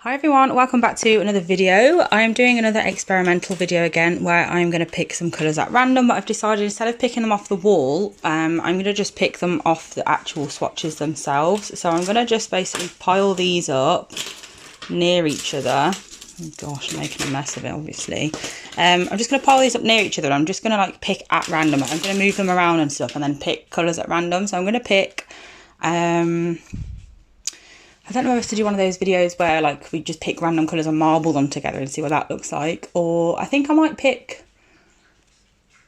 Hi everyone, welcome back to another video. I am doing another experimental video again where I'm going to pick some colours at random, but I've decided instead of picking them off the wall, I'm going to just pick them off the actual swatches themselves. So I'm going to just basically pile these up near each other. Oh gosh, I'm making a mess of it obviously. I'm just going to pile these up near each other. I'm just going to like pick at random. I'm going to move them around and stuff and then pick colours at random. So I'm going to pick I don't know if to do one of those videos where like we just pick random colours and marble them together and see what that looks like. Or I think I might pick,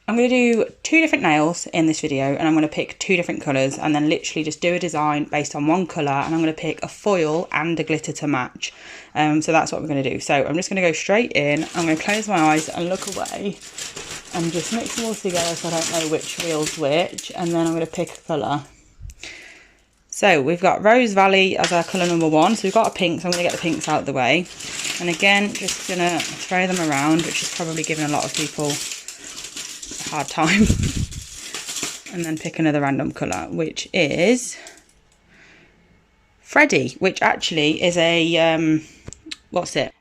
I'm going to do 2 different nails in this video and I'm going to pick 2 different colours and then literally just do a design based on one colour, and I'm going to pick a foil and a glitter to match. So that's what we're going to do. So I'm just going to go straight in, I'm going to close my eyes and look away and just mix them all together so I don't know which reel's which, and then I'm going to pick a colour. So we've got Rose Valley as our colour number 1. So we've got a pink, so I'm going to get the pinks out of the way. And again, just going to throw them around, which is probably giving a lot of people a hard time. And then pick another random colour, which is Freddie, which actually is a,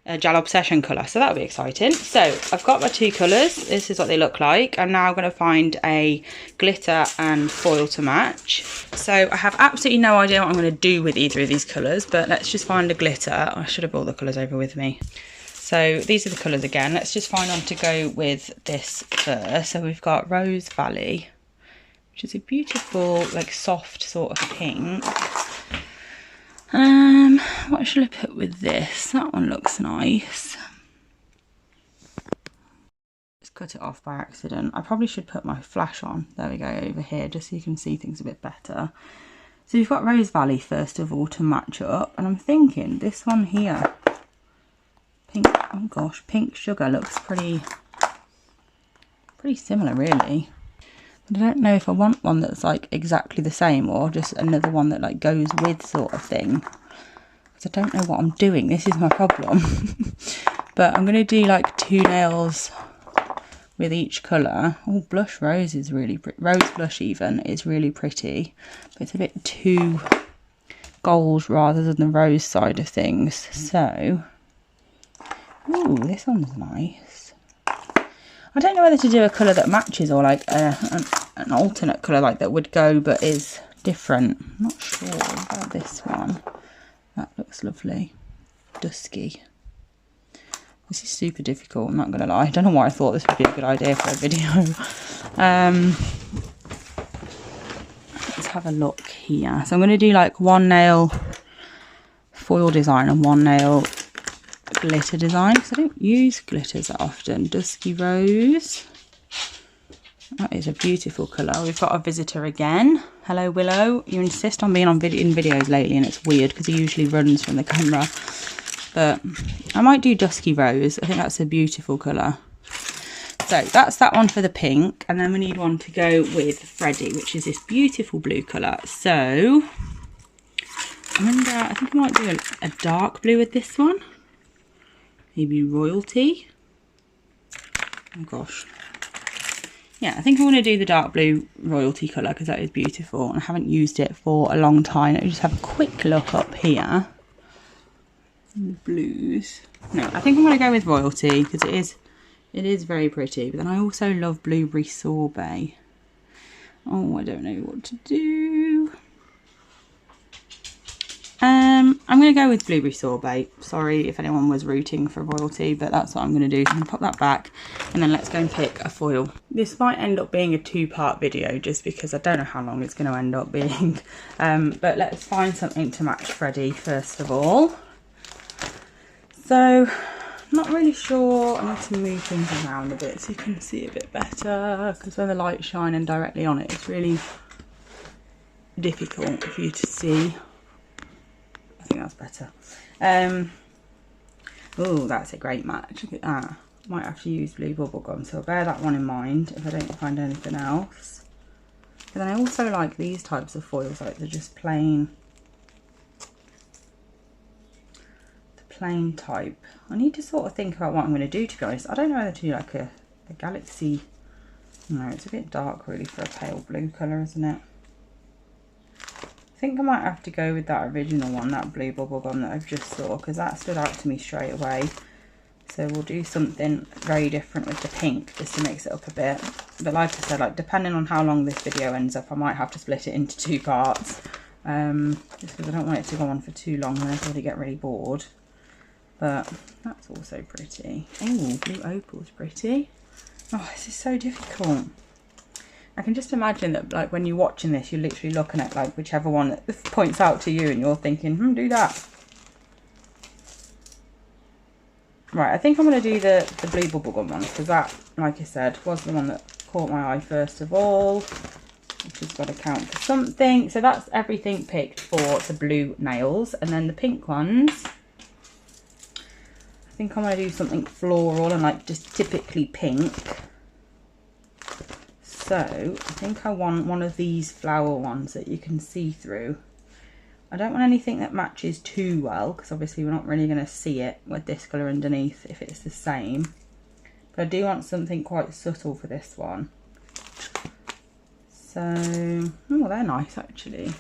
a Gel Obsession colour. So that'll be exciting. So I've got my 2 colours. This is what they look like. I'm now going to find a glitter and foil to match. So I have absolutely no idea what I'm going to do with either of these colours, but let's just find a glitter. I should have brought the colours over with me. So these are the colours again. Let's just find one to go with this first. So we've got Rose Valley, which is a beautiful, like soft sort of pink. What should I put with this? That one looks nice. Just cut it off by accident. I probably should put my flash on. There we go, over here, just so you can see things a bit better. So you've got Rose Valley first of all to match up, and I'm thinking this one here, pink. Oh gosh, Pink Sugar looks pretty similar really. I don't know if I want one that's like exactly the same or just another one that like goes with sort of thing, because I don't know what I'm doing. This is my problem. But I'm going to do like 2 nails with each colour. Oh, Blush Rose is really pretty. Rose Blush even is really pretty, but it's a bit too gold rather than the rose side of things. So, ooh, this one's nice. I don't know whether to do a colour that matches or like an alternate colour like that would go but is different. I'm not sure about this one. That looks lovely. Dusky. This is super difficult, I'm not going to lie. I don't know why I thought this would be a good idea for a video. Let's have a look here. So I'm going to do like 1 nail foil design and 1 nail glitter design, because I don't use glitters that often. Dusky Rose. That is a beautiful colour. We've got a visitor again. Hello Willow. You insist on being on in videos lately and it's weird because he usually runs from the camera. But I might do Dusky Rose. I think that's a beautiful colour. So that's that one for the pink. And then we need one to go with Freddie, which is this beautiful blue colour. So I think I might do a dark blue with this one. Maybe Royalty. Oh gosh. Yeah, I think I'm going to do the dark blue Royalty colour because that is beautiful. And I haven't used it for a long time. Let me just have a quick look up here. Blues. No, I think I'm going to go with Royalty because it is very pretty. But then I also love Blueberry Sorbet. Oh, I don't know what to do. I'm going to go with Blueberry Sorbet. Sorry if anyone was rooting for Royalty, but that's what I'm going to do. So I'm going to pop that back and then let's go and pick a foil. This might end up being a 2-part video just because I don't know how long it's going to end up being. But let's find something to match Freddie first of all. So, not really sure. I need to move things around a bit so you can see a bit better, because when the light's shining directly on it, it's really difficult for you to see. I think that's better. Oh, that's a great match. Look at that. Might have to use blue bubble gum, so I'll bear that one in mind if I don't find anything else. But then I also like these types of foils, like they're just plain type. I need to sort of think about what I'm going to do, to be honest. I don't know whether to do like a galaxy. No, it's a bit dark really for a pale blue colour, isn't it? I think I might have to go with that original one, that blue bubble gum that I've just saw, because that stood out to me straight away. So we'll do something very different with the pink just to mix it up a bit. But like I said, like depending on how long this video ends up, I might have to split it into 2 parts. Just because I don't want it to go on for too long and everybody get really bored. But that's also pretty. Oh, blue opal's pretty. Oh, this is so difficult. I can just imagine that, like, when you're watching this, you're literally looking at, like, whichever one that points out to you and you're thinking, do that. Right, I think I'm going to do the blue bubblegum one, because that, like I said, was the one that caught my eye first of all. Which has got to count for something. So that's everything picked for the blue nails. And then the pink ones, I think I'm going to do something floral and, like, just typically pink. So I think I want one of these flower ones that you can see through. I don't want anything that matches too well, because obviously we're not really going to see it with this colour underneath if it's the same. But I do want something quite subtle for this one. So, oh, they're nice actually.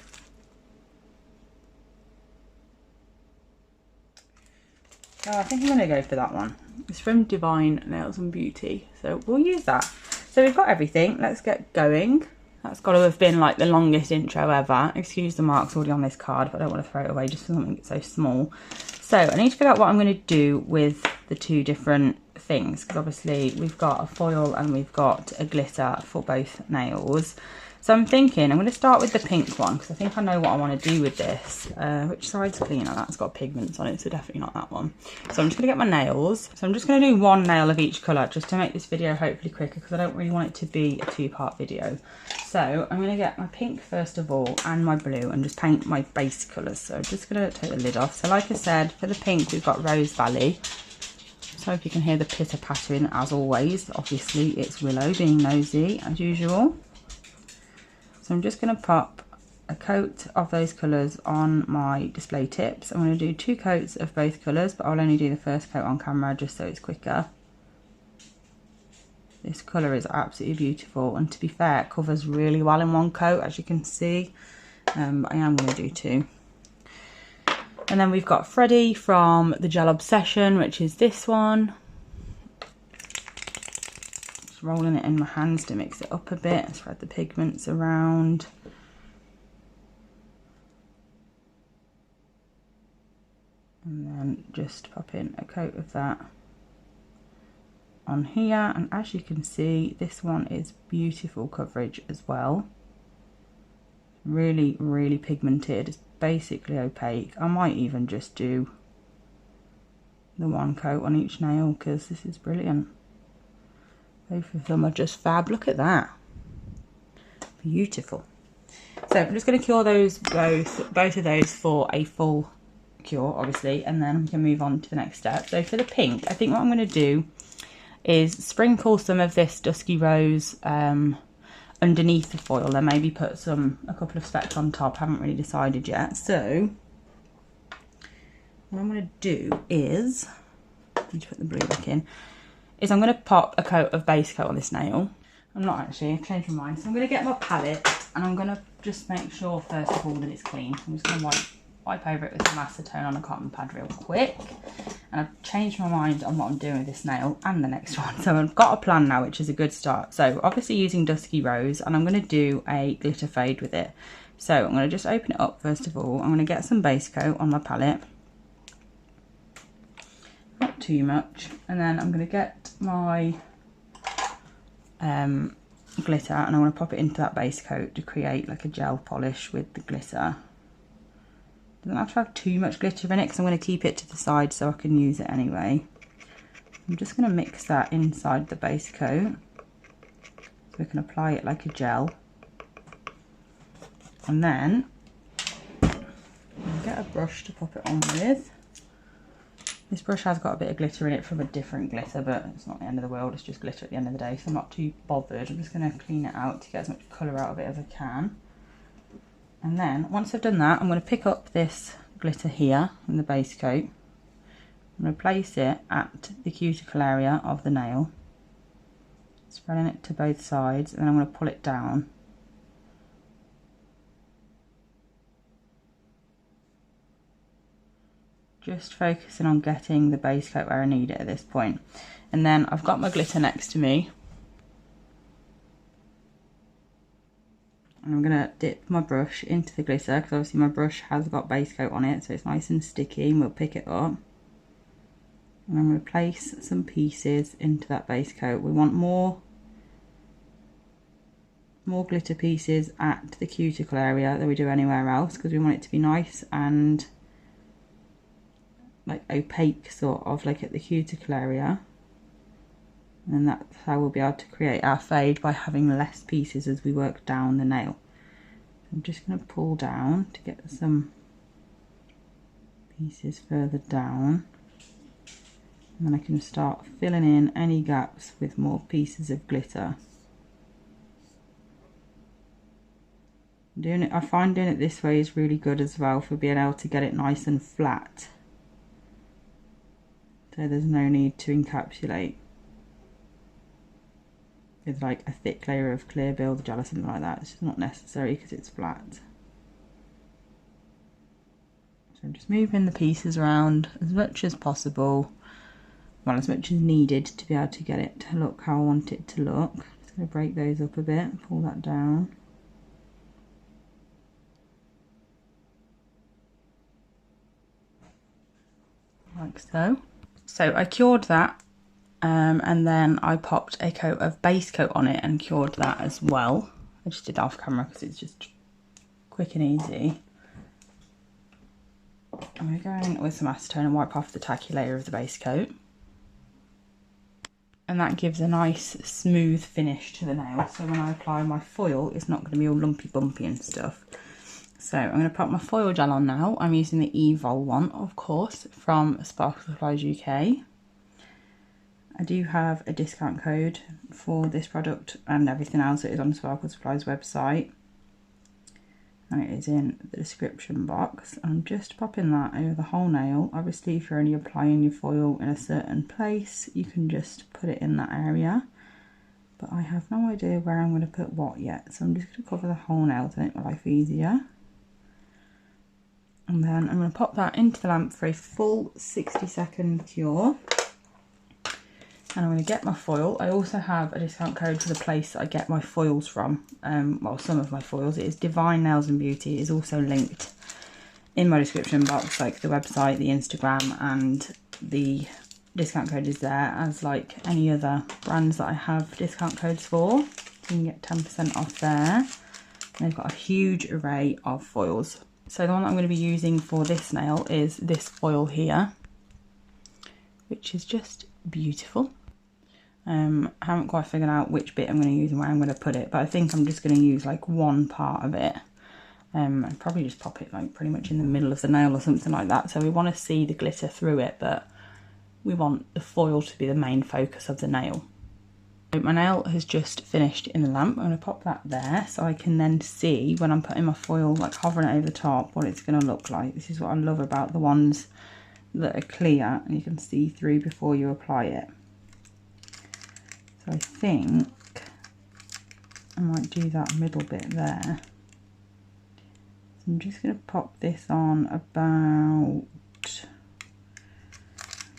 So I think I'm going to go for that one. It's from Divine Nails and Beauty, so we'll use that. So we've got everything, let's get going. That's got to have been like the longest intro ever. Excuse the marks already on this card, but I don't want to throw it away just for something that's so small. So I need to figure out what I'm going to do with the 2 different things, because obviously we've got a foil and we've got a glitter for both nails. So I'm thinking I'm going to start with the pink one, because I think I know what I want to do with this. Which side's cleaner? That's got pigments on it, so definitely not that one. So I'm just going to get my nails. So I'm just going to do 1 nail of each colour, just to make this video hopefully quicker, because I don't really want it to be a 2-part video. So I'm going to get my pink first of all, and my blue, and just paint my base colours. So I'm just going to take the lid off. So like I said, for the pink we've got Rose Valley. So hope you can hear the pitter pattering as always. Obviously it's Willow being nosy as usual. So I'm just going to pop a coat of those colours on my display tips. I'm going to do 2 coats of both colours, but I'll only do the first coat on camera just so it's quicker. This colour is absolutely beautiful, and to be fair, it covers really well in 1 coat, as you can see. But I am going to do 2. And then we've got Freddie from the Gel Obsession, which is this one. Rolling it in my hands to mix it up a bit, spread the pigments around. And then just pop in a coat of that on here, and as you can see, this one is beautiful coverage as well. Really, really pigmented. It's basically opaque. I might even just do the 1 coat on each nail, because this is brilliant. Both of them are just fab. Look at that. Beautiful. So I'm just going to cure those both of those for a full cure, obviously, and then we can move on to the next step. So for the pink, I think what I'm going to do is sprinkle some of this Dusky Rose underneath the foil, then maybe put a couple of specks on top. I haven't really decided yet. So what I'm going to do is, let me put the blue back in, is I'm going to pop a coat of base coat on this nail. I'm not actually, I've changed my mind. So I'm going to get my palette, and I'm going to just make sure first of all that it's clean. I'm just going to wipe over it with some acetone on a cotton pad real quick. And I've changed my mind on what I'm doing with this nail and the next one. So I've got a plan now, which is a good start. So obviously using Dusky Rose, and I'm going to do a glitter fade with it. So I'm going to just open it up first of all. I'm going to get some base coat on my palette. Not too much, and then I'm going to get my glitter, and I want to pop it into that base coat to create like a gel polish with the glitter. Doesn't have to have too much glitter in it, because I'm going to keep it to the side so I can use it anyway. I'm just going to mix that inside the base coat so we can apply it like a gel, and then I'll get a brush to pop it on with. This brush has got a bit of glitter in it from a different glitter, but it's not the end of the world, it's just glitter at the end of the day, so I'm not too bothered. I'm just going to clean it out to get as much colour out of it as I can. And then, once I've done that, I'm going to pick up this glitter here in the base coat. I'm going to place it at the cuticle area of the nail, spreading it to both sides, and then I'm going to pull it down. Just focusing on getting the base coat where I need it at this point. And then I've got my glitter next to me. And I'm going to dip my brush into the glitter, because obviously my brush has got base coat on it, so it's nice and sticky, and we'll pick it up. And I'm going to place some pieces into that base coat. We want more glitter pieces at the cuticle area than we do anywhere else, because we want it to be nice and like opaque, sort of like at the cuticle area. And that's how we'll be able to create our fade, by having less pieces as we work down the nail. I'm just going to pull down to get some pieces further down, and then I can start filling in any gaps with more pieces of glitter. I find doing it this way is really good as well for being able to get it nice and flat, so there's no need to encapsulate with like a thick layer of clear builder gel or something like that. It's just not necessary because it's flat. So I'm just moving the pieces around as much as possible, well, as much as needed to be able to get it to look how I want it to look. Just going to break those up a bit, pull that down. Like so. So I cured that, and then I popped a coat of base coat on it and cured that as well. I just did off camera because it's just quick and easy. I'm going to go in with some acetone and wipe off the tacky layer of the base coat. And that gives a nice smooth finish to the nail. So when I apply my foil, it's not going to be all lumpy bumpy and stuff. So I'm going to pop my foil gel on now. I'm using the Evol one, of course, from Sparkle Supplies UK. I do have a discount code for this product and everything else that is on Sparkle Supplies website. And it is in the description box. I'm just popping that over the whole nail. Obviously, if you're only applying your foil in a certain place, you can just put it in that area. But I have no idea where I'm going to put what yet. So I'm just going to cover the whole nail to make my life easier. And then I'm going to pop that into the lamp for a full 60-second cure. And I'm going to get my foil. I also have a discount code for the place that I get my foils from. Well, some of my foils. It is Divine Nails and Beauty. It is also linked in my description box, like the website, the Instagram, and the discount code is there, as like any other brands that I have discount codes for. You can get 10% off there. And they've got a huge array of foils. So the one that I'm going to be using for this nail is this foil here, which is just beautiful. I haven't quite figured out which bit I'm going to use and where I'm going to put it, but I think I'm just going to use like one part of it. And probably just pop it like pretty much in the middle of the nail or something like that. So we want to see the glitter through it, but we want the foil to be the main focus of the nail. So my nail has just finished in the lamp. I'm going to pop that there so I can then see when I'm putting my foil, like hovering it over the top, what it's going to look like. This is what I love about the ones that are clear and you can see through before you apply it. So I think I might do that middle bit there. So I'm just going to pop this on about,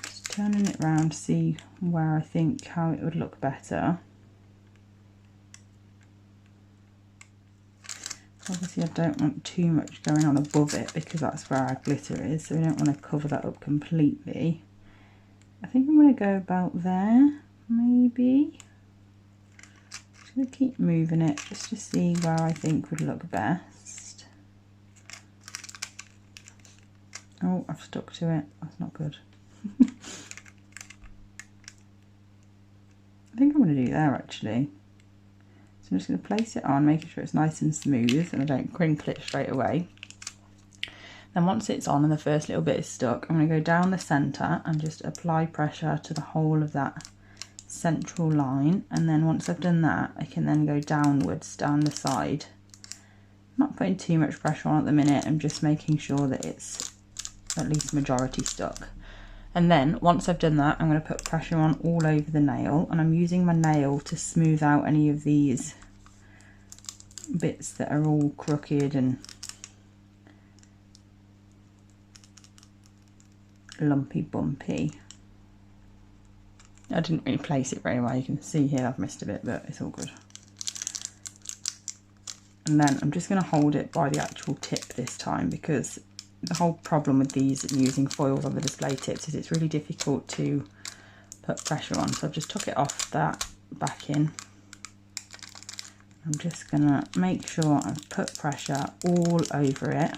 just turning it around to see where I think how it would look better. Obviously I don't want too much going on above it because that's where our glitter is, so we don't want to cover that up completely. I think I'm going to go about there, maybe. Just going to keep moving it just to see where I think would look best. Oh, I've stuck to it. That's not good. I think I'm going to do there actually. So I'm just going to place it on, making sure it's nice and smooth and I don't crinkle it straight away. Then once it's on and the first little bit is stuck, I'm going to go down the centre and just apply pressure to the whole of that central line. And then once I've done that, I can then go downwards down the side. I'm not putting too much pressure on at the minute, I'm just making sure that it's at least majority stuck. And then once I've done that, I'm going to put pressure on all over the nail, and I'm using my nail to smooth out any of these bits that are all crooked and lumpy bumpy. I didn't really place it very well. You can see here I've missed a bit, but it's all good. And then I'm just going to hold it by the actual tip this time, because the whole problem with these and using foils on the display tips is it's really difficult to put pressure on. So I've just took it off that back in. I'm just going to make sure I've put pressure all over it.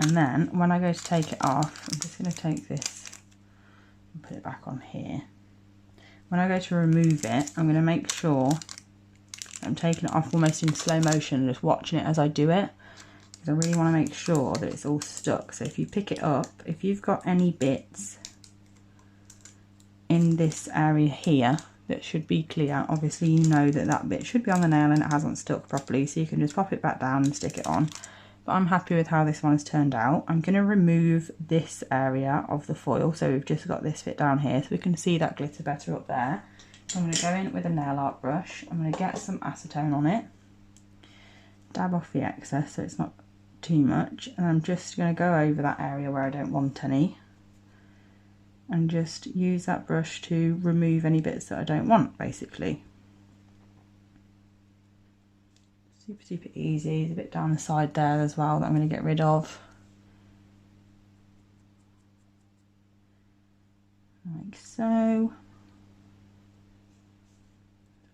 And then when I go to take it off, I'm just going to take this and put it back on here. When I go to remove it, I'm going to make sure I'm taking it off almost in slow motion, just watching it as I do it, because I really want to make sure that it's all stuck. So if you pick it up, if you've got any bits in this area here that should be clear, obviously you know that that bit should be on the nail and it hasn't stuck properly, so you can just pop it back down and stick it on. But I'm happy with how this one has turned out. I'm going to remove this area of the foil, so we've just got this bit down here so we can see that glitter better up there. So I'm going to go in with a nail art brush. I'm going to get some acetone on it, dab off the excess so it's not too much, and I'm just going to go over that area where I don't want any and just use that brush to remove any bits that I don't want, basically. Super, super easy. There's a bit down the side there as well that I'm going to get rid of. Like so.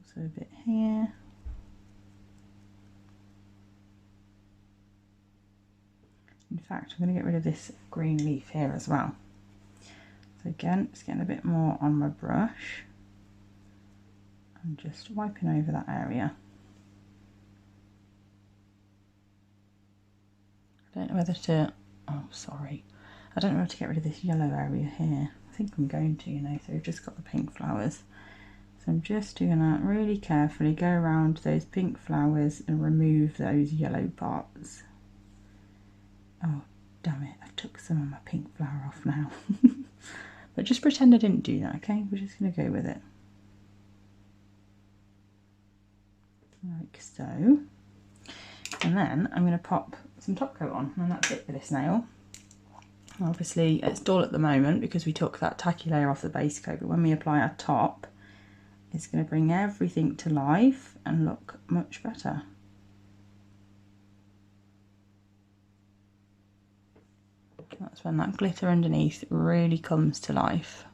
Also a bit here. In fact, I'm going to get rid of this green leaf here as well. So again, just getting a bit more on my brush and just wiping over that area. I don't know whether to, oh sorry, I don't know whether to get rid of this yellow area here. I think I'm going to, you know, so we've just got the pink flowers. So I'm just going to really carefully go around those pink flowers and remove those yellow parts. Oh, damn it, I took some of my pink flower off now. But just pretend I didn't do that, okay? We're just going to go with it. Like so. And then I'm going to pop some top coat on, and that's it for this nail. Obviously it's dull at the moment because we took that tacky layer off the base coat, but when we apply our top, it's going to bring everything to life and look much better. That's when that glitter underneath really comes to life.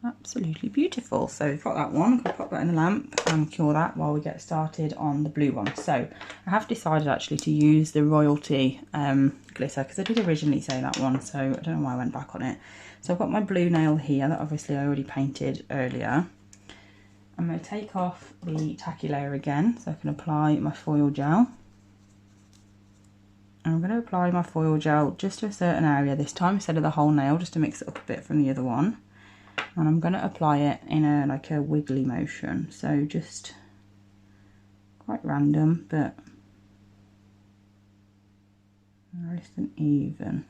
Absolutely beautiful. So we've got that one. I'm going to pop that in the lamp and cure that while we get started on the blue one. So I have decided actually to use the Royalty glitter, because I did originally say that one, so I don't know why I went back on it. So I've got my blue nail here that obviously I already painted earlier. I'm going to take off the tacky layer again so I can apply my foil gel. I'm going to apply my foil gel just to a certain area this time instead of the whole nail, just to mix it up a bit from the other one. And I'm going to apply it in a like a wiggly motion, so just quite random but nice and even.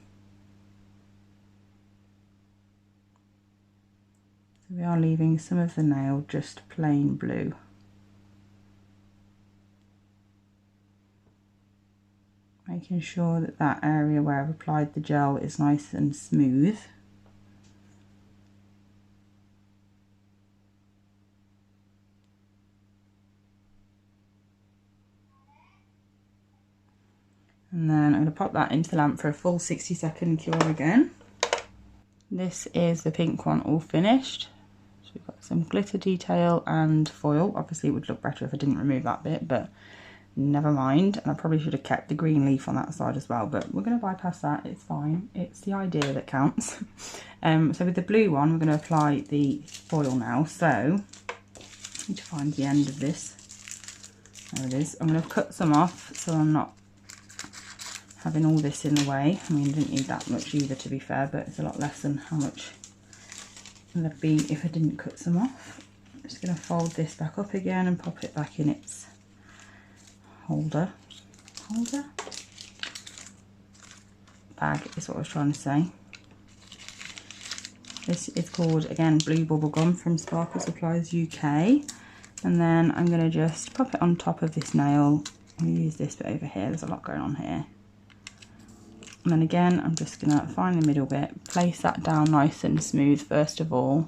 So we are leaving some of the nail just plain blue. Making sure that that area where I've applied the gel is nice and smooth. And then I'm going to pop that into the lamp for a full 60-second cure again. This is the pink one all finished. So we've got some glitter detail and foil. Obviously it would look better if I didn't remove that bit, but never mind. And I probably should have kept the green leaf on that side as well, but we're going to bypass that. It's fine. It's the idea that counts. So with the blue one, we're going to apply the foil now. So I need to find the end of this. There it is. I'm going to cut some off so I'm not having all this in the way. I mean, I didn't need that much either, to be fair, but it's a lot less than how much there'd be if I didn't cut some off. I'm just going to fold this back up again and pop it back in its holder. Bag is what I was trying to say. This is called, again, Blue Bubble Gum from Sparkle Supplies UK. And then I'm going to just pop it on top of this nail. I'm going to use this bit over here, there's a lot going on here. And then again, I'm just going to find the middle bit, place that down nice and smooth first of all,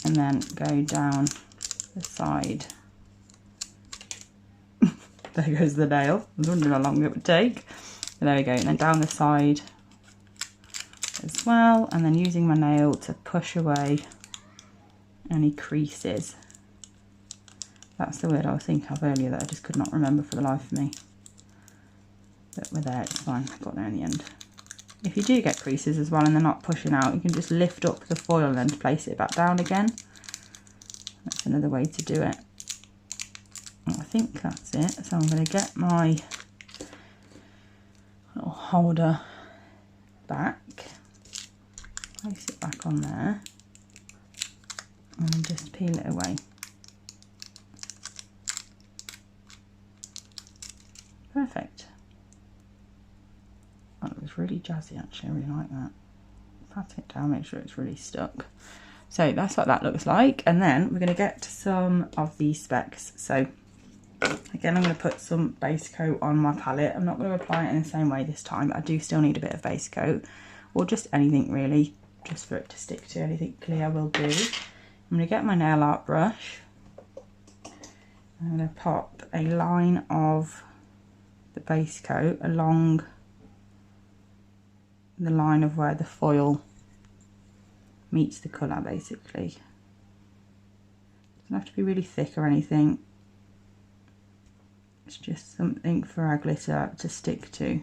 and then go down the side. There goes the nail. I was wondering how long it would take. But there we go, and then down the side as well, and then using my nail to push away any creases. That's the word I was thinking of earlier that I just could not remember for the life of me. But we're there, it's fine, I got there in the end. If you do get creases as well and they're not pushing out, you can just lift up the foil and then place it back down again. That's another way to do it. I think that's it. So I'm going to get my little holder back, place it back on there, and just peel it away. Perfect. That was really jazzy actually, I really like that. Pat it down, make sure it's really stuck. So that's what that looks like, and then we're going to get to some of these specs. So again, I'm going to put some base coat on my palette. I'm not going to apply it in the same way this time. I do still need a bit of base coat, or just anything really, just for it to stick to. Anything clear will do. I'm going to get my nail art brush. I'm going to pop a line of the base coat along the line of where the foil meets the colour basically. Doesn't have to be really thick or anything. It's just something for our glitter to stick to.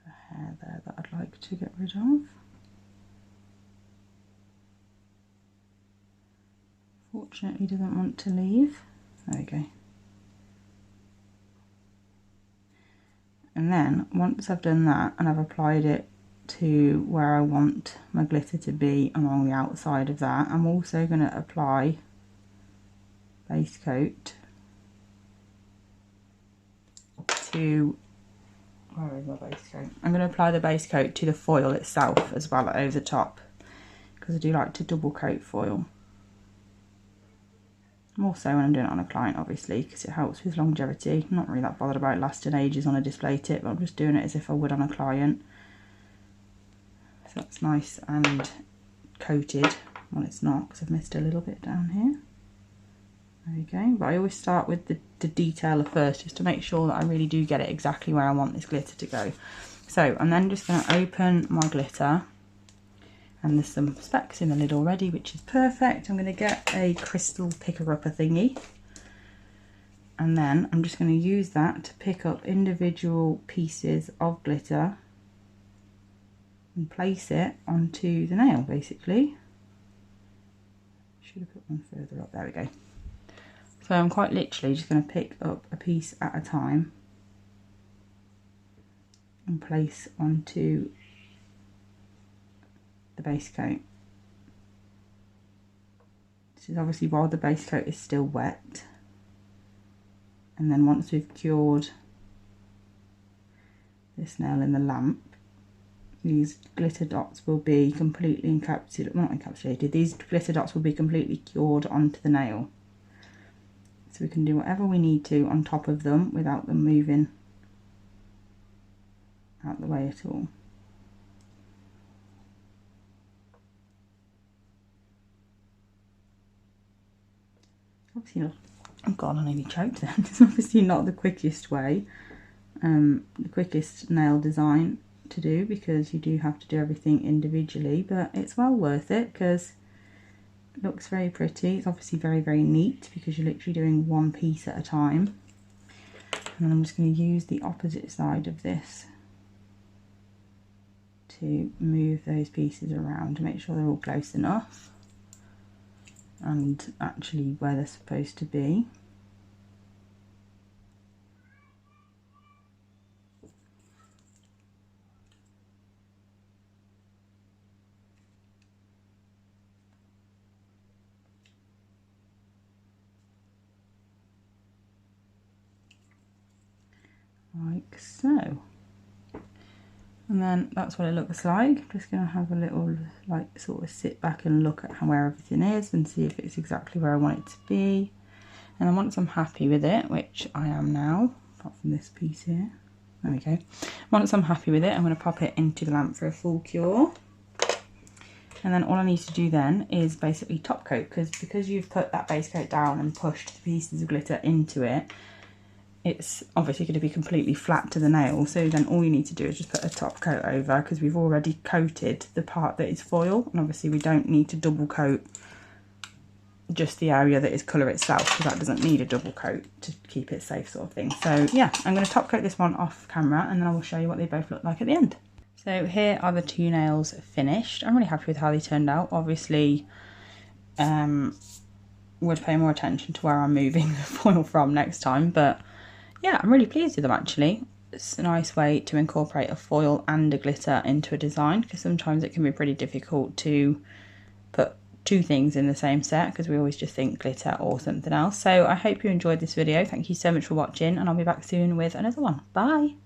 A hair there that I'd like to get rid of. Fortunately doesn't want to leave. There we go. And then once I've done that and I've applied it to where I want my glitter to be along the outside of that, I'm also going to apply base coat to, where is my base coat? I'm going to apply the base coat to the foil itself as well over the top, because I do like to double coat foil. Also when I'm doing it on a client obviously, because it helps with longevity. I'm not really that bothered about it lasting ages on a display tip, but I'm just doing it as if I would on a client. So that's nice and coated. Well, it's not, because I've missed a little bit down here. There you go. But I always start with the detailer first, just to make sure that I really do get it exactly where I want this glitter to go. So I'm then just going to open my glitter. And there's some specks in the lid already, which is perfect. I'm going to get a crystal picker-upper thingy. And then I'm just going to use that to pick up individual pieces of glitter and place it onto the nail, basically. Should have put one further up. There we go. So I'm quite literally just going to pick up a piece at a time and place onto the base coat. This is obviously while the base coat is still wet, and then once we've cured this nail in the lamp, these glitter dots will be completely encapsulated, well, not encapsulated, these glitter dots will be completely cured onto the nail. So we can do whatever we need to on top of them without them moving out the way at all. Obviously not, oh god, I nearly choked then. It's obviously not the quickest way, the quickest nail design to do, because you do have to do everything individually, but it's well worth it because it looks very pretty. It's obviously very, very neat because you're literally doing one piece at a time. And then I'm just going to use the opposite side of this to move those pieces around to make sure they're all close enough and actually where they're supposed to be. like so. And then that's what it looks like. I'm just going to have a little, like, sort of sit back and look at where everything is and see if it's exactly where I want it to be. And then once I'm happy with it, which I am now, apart from this piece here, there we go. Once I'm happy with it, I'm going to pop it into the lamp for a full cure. And then all I need to do then is basically top coat, because you've put that base coat down and pushed the pieces of glitter into it, it's obviously going to be completely flat to the nail. So then all you need to do is just put a top coat over, because we've already coated the part that is foil, and obviously we don't need to double coat just the area that is colour itself, because that doesn't need a double coat to keep it safe, sort of thing. So yeah, I'm going to top coat this one off camera, and then I will show you what they both look like at the end. So here are the two nails finished. I'm really happy with how they turned out. Obviously would pay more attention to where I'm moving the foil from next time, but yeah, I'm really pleased with them actually. It's a nice way to incorporate a foil and a glitter into a design, because sometimes it can be pretty difficult to put two things in the same set, because we always just think glitter or something else. So I hope you enjoyed this video. Thank you so much for watching, and I'll be back soon with another one. Bye!